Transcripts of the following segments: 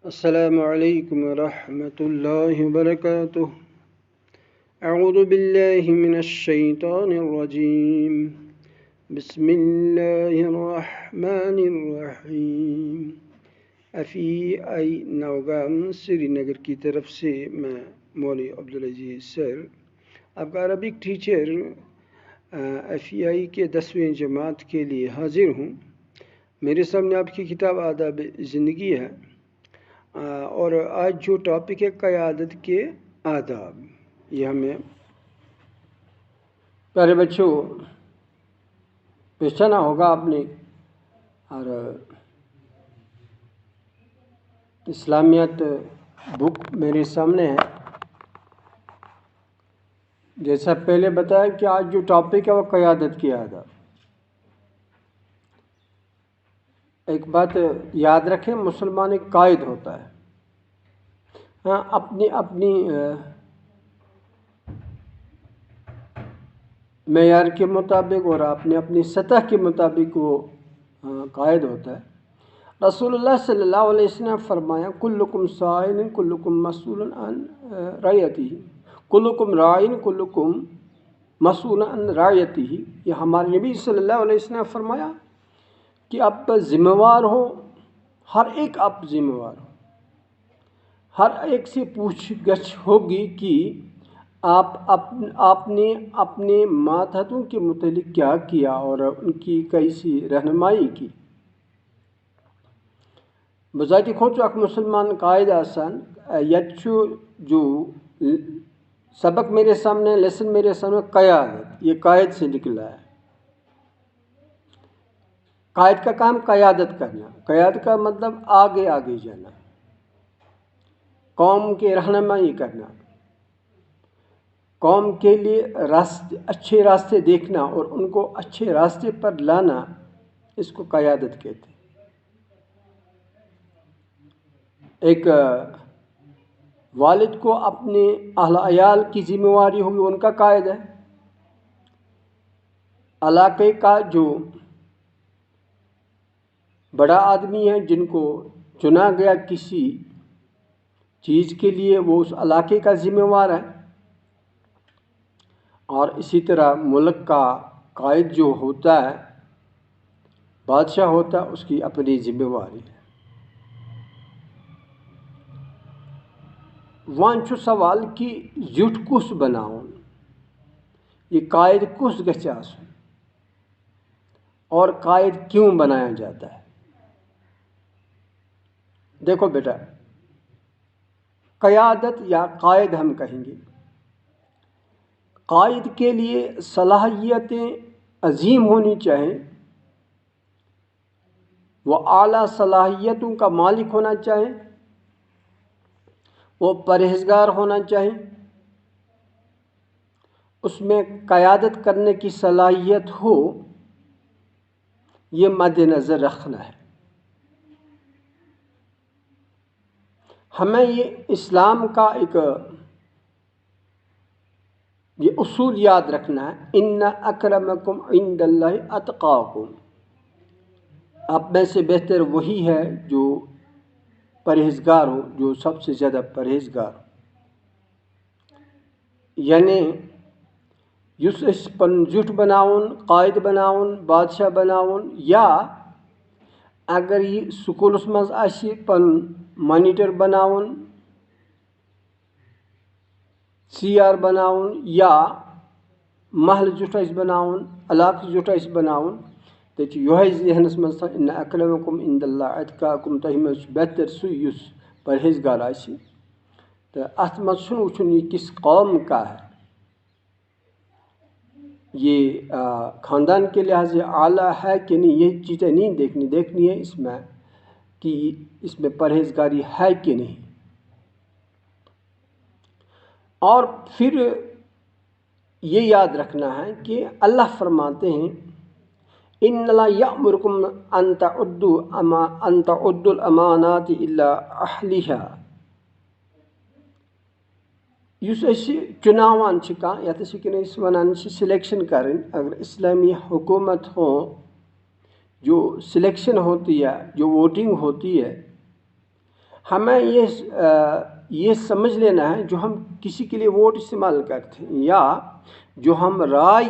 السلام علیکم ورحمۃ اللہ وبرکاتہ۔ اعوذ باللہ من الشیطان الرجیم، بسم اللہ الرحمن الرحیم۔ افی آئی نوگام سری نگر کی طرف سے میں مولوی عبدالعزیز سر، آپ کا عربک ٹیچر افی آئی کے 10ویں جماعت کے لیے حاضر ہوں۔ میرے سامنے آپ کی کتاب آداب زندگی ہے، اور آج جو ٹاپک ہے قیادت کے آداب، یہ ہمیں پیارے بچوں پہچانا ہوگا آپ نے، اور اسلامیات بک میرے سامنے ہے۔ جیسا پہلے بتایا کہ آج جو ٹاپک ہے وہ قیادت کے آداب۔ ایک بات یاد رکھیں، مسلمان ایک قائد ہوتا ہے، اپنی معیار کے مطابق اور اپنی سطح کے مطابق وہ قائد ہوتا ہے۔ رسول اللہ صلی اللہ علیہ وسلم نے فرمایا، کلکم سائل کلکم مسئول عن رعیتہ، کلکم رائن کلکم مسئول عن رعیتہ۔ یہ ہمارے نبی صلی اللہ علیہ وسلم نے فرمایا کہ آپ ذمہ وار ہو، ہر ایک آپ ذمہ وار ہو، ہر ایک سے پوچھ گچھ ہوگی کہ آپ نے اپنے ماتحتوں کے متعلق کیا کیا اور ان کی کیسی رہنمائی کی۔ بذات خود اک مسلمان قائد آسان یچو جو سبق میرے سامنے، لیسن میرے سامنے، قیادت، یہ قائد سے نکلا ہے۔ قائد کا کام قیادت کرنا، قیادت کا مطلب آگے آگے جانا، قوم کے رہنمائی کرنا، قوم کے لیے اچھے راستے دیکھنا اور ان کو اچھے راستے پر لانا، اس کو قیادت کہتے ہیں۔ ایک والد کو اپنے اہل عیال کی ذمہ واری ہوگی، ان کا قائد ہے۔ علاقے کا جو بڑا آدمی ہے، جن کو چنا گیا کسی چیز کے لیے، وہ اس علاقے کا ذمہ وار ہے۔ اور اسی طرح ملک کا قائد جو ہوتا ہے، بادشاہ ہوتا ہے، اس کی اپنی ذمہ واری ہے۔ وان چھُ سوال کہ زیُٹھ کُس بناؤن، یہ قائد کُس گژھِ آسُن اور قائد کیوں بنایا جاتا ہے؟ دیکھو بیٹا، قیادت یا قائد ہم کہیں گے، قائد کے لیے صلاحیتیں عظیم ہونی چاہیے، وہ اعلیٰ صلاحیتوں کا مالک ہونا چاہیے، وہ پرہیزگار ہونا چاہیے، اس میں قیادت کرنے کی صلاحیت ہو، یہ مد نظر رکھنا ہے۔ ہمیں یہ اسلام کا ایک یہ اصول یاد رکھنا ہے، ان اکرمکم عند اللہ اتقاکم، آپ میں سے بہتر وہی ہے جو پرہیزگار ہو، جو سب سے زیادہ پرہیزگار ہو۔ یعنی یس اس پن زیُٹھ بناؤن، قائد بناؤن، بادشاہ بناؤن، یا اگر یہ سکولس مز آسہِ پن مانیٹر بناؤن، سی آر بناؤن، یا محل زیُٹھ آسہِ بناؤن، علاقہٕ زیُٹھ آسہِ بناؤن، تو یہ ذہنس مز تھاوُن، ان اکرمکم عند اللہ اتقاکم، تۄہہِ منٛز چھُ بہتر سُے یُس پرہیزگار آسہِ۔ تو اتھ منٛز چھُنہٕ وٕچھُن یہ کس قوم کا ہے، یہ خاندان کے لحاظ سے اعلیٰ ہے کہ نہیں، یہ چیزیں نہیں دیکھنی ہے اس میں کہ اس میں پرہیزگاری ہے کہ نہیں۔ اور پھر یہ یاد رکھنا ہے کہ اللہ فرماتے ہیں، ان لا یأمرکم ان تعدوا الامانات الی اہلہا۔ یُس أسۍ چُناوان چھِ کانٛہہ، یَتھ أسۍ وٕنکٮ۪ن وَنان چھِ سلیکشن کرٕنۍ، اگر اسلامی حکومت ہو، جو سلیکشن ہوتی ہے، جو ووٹنگ ہوتی ہے، ہمیں یہ سمجھ لینا ہے جو ہم کسی کے لیے ووٹ استعمال کرتے ہیں یا جو ہم رائے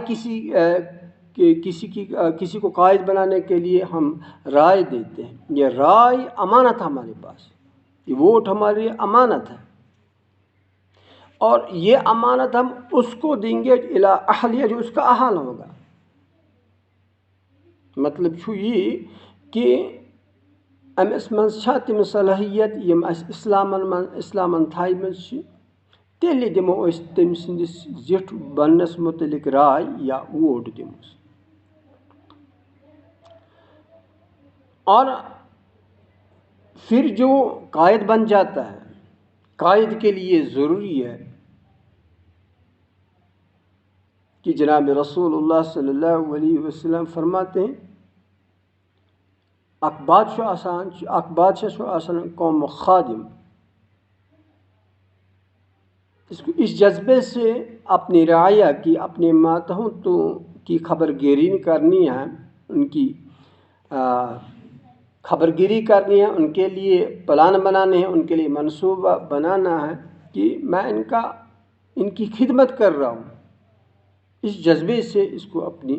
کسی کو قائد بنانے کے لیے ہم رائے دیتے ہیں، یہ رائے امانت ہے ہمارے پاس، یہ ووٹ ہمارے لیے امانت ہے، اور یہ امانت ہم اس کو دیں گے الی اہلیہ جو اس کا اہل ہوگا. مطلب چھُ یہ کہ امس من تم صلاحیت یم اسلامن تھائمژ تیلہِ دمو أسۍ تٔمۍ سٕنٛدِس زِٹھ بننس متعلق رائے یا ووٹ دموس. اور پھر جو قائد بن جاتا ہے، قائد کے لیے ضروری ہے کہ جناب رسول اللہ صلی اللہ علیہ وسلم فرماتے ہیں اک بادشاہ چھُ آسان قوم خادم، اس جذبے سے اپنی رعایا کی، اپنے ماتحتوں کی خبر گیری کرنی ہے، ان کی خبر گیری کرنی ہے، ان کے لیے پلان بنانے ہیں، ان کے لیے منصوبہ بنانا ہے کہ میں ان کی خدمت کر رہا ہوں. اس جذبے سے اس کو اپنی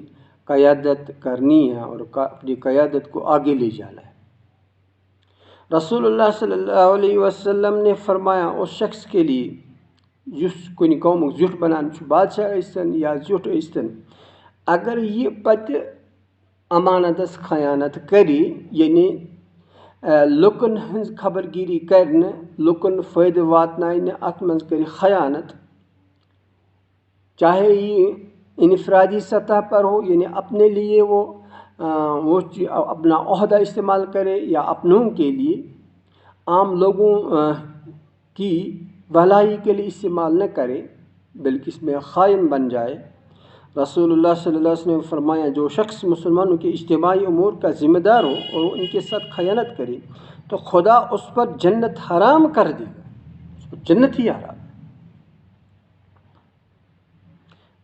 قیادت کرنی ہے اور اپنی قیادت کو آگے لے جانا ہے. رسول اللہ صلی اللہ علیہ وسلم نے فرمایا اس شخص کے لیے جس کن قوم زیٹھ بنان بادشاہ ٲسۍتن یا زیٹھ ٲسۍتن، اگر یہ پتہ امانتس خیانت کری، یعنی لُکن ہنز خبر گیری کرنہ، لُکن فائدہ واتنائنہ، ات منز کری خیانت، چاہے یہ انفرادی سطح پر ہو، یعنی اپنے لیے وہ اپنا عہدہ استعمال کرے یا اپنوں کے لیے، عام لوگوں کی بھلائی کے لیے استعمال نہ کرے بلکہ اس میں خائن بن جائے. رسول اللہ صلی اللہ علیہ وسلم نے فرمایا جو شخص مسلمانوں کے اجتماعی امور کا ذمہ دار ہو اور ان کے ساتھ خیانت کرے تو خدا اس پر جنت حرام کر دے گا، اس پر جنت ہی حرام.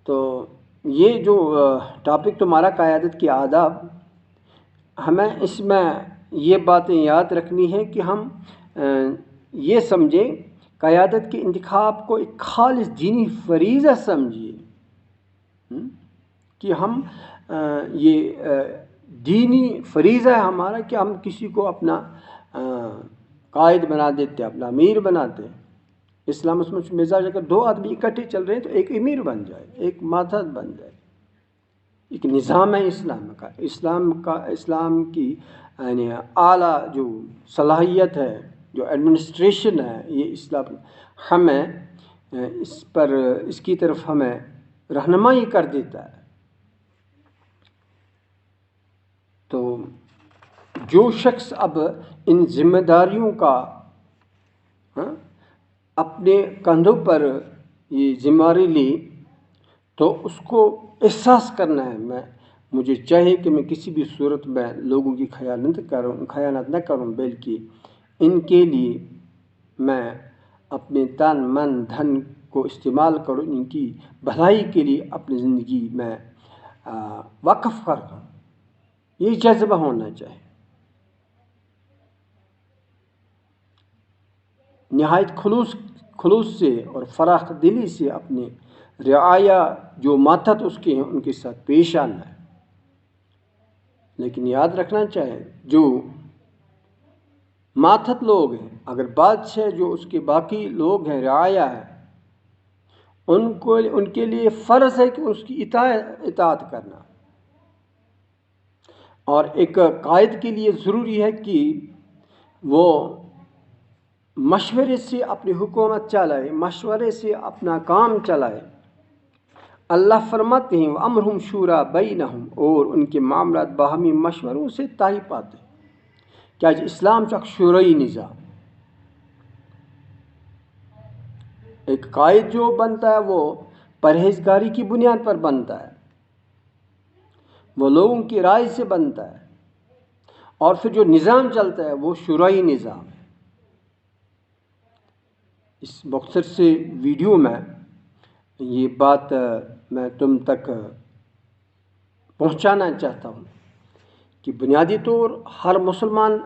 تو یہ جو ٹاپک تمہارا قیادت کی آداب، ہمیں اس میں یہ باتیں یاد رکھنی ہے کہ ہم یہ سمجھیں قیادت کے انتخاب کو ایک خالص دینی فریضہ سمجھیے کہ ہم یہ دینی فریضہ ہے ہمارا کہ ہم کسی کو اپنا قائد بنا دیتے، اپنا امیر بناتے ہیں. اسلام اس میں مزاج اگر دو آدمی اکٹھے چل رہے ہیں تو ایک امیر بن جائے، ایک ماتحت بن جائے. ایک نظام ہے اسلام کی یعنی اعلیٰ جو صلاحیت ہے، جو ایڈمنسٹریشن ہے، یہ اسلام ہمیں اس کی طرف ہمیں رہنمائی کر دیتا ہے. تو جو شخص اب ان ذمہ داریوں کا اپنے کندھوں پر یہ ذمہ داری لی تو اس کو احساس کرنا ہے مجھے چاہیے کہ میں کسی بھی صورت میں لوگوں کی خیانت نہ کروں بلکہ ان کے لیے میں اپنے تن من دھن کو استعمال کروں، ان کی بھلائی کے لیے اپنی زندگی میں وقف کر دوں. یہ جذبہ ہونا چاہیے. نہایت خلوص سے اور فراخ دلی سے اپنے رعایا جو ماتحت اس کے ہیں ان کے ساتھ پیش آنا ہے. لیکن یاد رکھنا چاہے جو ماتحت لوگ ہیں، اگر بادشاہ جو اس کے باقی لوگ ہیں رعایا ہے، ان کے لیے فرض ہے کہ اس کی اطاعت کرنا. اور ایک قائد کے لیے ضروری ہے کہ وہ مشورے سے اپنی حکومت چلائے، مشورے سے اپنا کام چلائے. اللہ فرماتے ہیں وَأَمْرُهُمْ شُورَىٰ بَيْنَهُمْ، اور ان کے معاملات باہمی مشوروں سے طے پاتے ہیں. کیا اسلام ایک شوروی نظام، ایک قائد جو بنتا ہے وہ پرہیزگاری کی بنیاد پر بنتا ہے، وہ لوگوں کی رائے سے بنتا ہے، اور پھر جو نظام چلتا ہے وہ شوروی نظام ہے. اس مختصر سے ویڈیو میں یہ بات میں تم تک پہنچانا چاہتا ہوں کہ بنیادی طور ہر مسلمان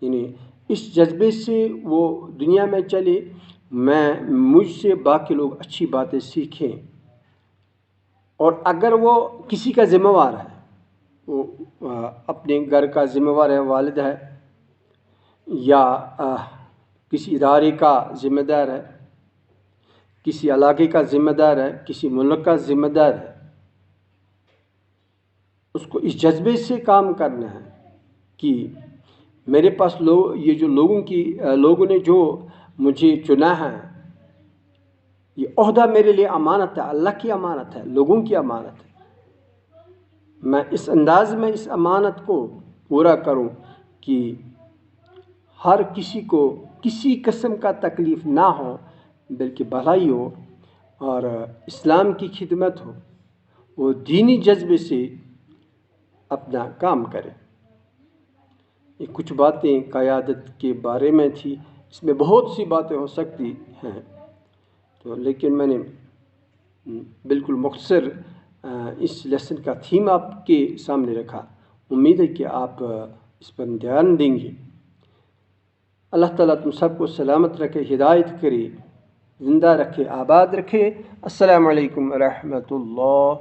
یعنی اس جذبے سے وہ دنیا میں چلے، مجھ سے باقی لوگ اچھی باتیں سیکھیں، اور اگر وہ کسی کا ذمہ وار ہے، وہ اپنے گھر کا ذمہ وار ہے، والد ہے، یا کسی ادارے کا ذمہ دار ہے، کسی علاقے کا ذمہ دار ہے، کسی ملک کا ذمہ دار ہے، اس کو اس جذبے سے کام کرنا ہے کہ میرے پاس یہ جو لوگوں نے جو مجھے چنا ہے، یہ عہدہ میرے لیے امانت ہے، اللہ کی امانت ہے، لوگوں کی امانت ہے، میں اس انداز میں اس امانت کو پورا کروں کہ ہر کسی کو کسی قسم کا تکلیف نہ ہو، بلکہ بھلائی ہو اور اسلام کی خدمت ہو، وہ دینی جذبے سے اپنا کام کرے۔ یہ کچھ باتیں قیادت کے بارے میں تھی، اس میں بہت سی باتیں ہو سکتی ہیں، لیکن میں نے بالکل مختصر اس لیسن کا تھیم آپ کے سامنے رکھا۔ امید ہے کہ آپ اس پر دھیان دیں گے۔ اللہ تعالیٰ تم سب کو سلامت رکھے، ہدایت کرے، زندہ رکھے، آباد رکھے۔ السلام علیکم ورحمۃ اللہ۔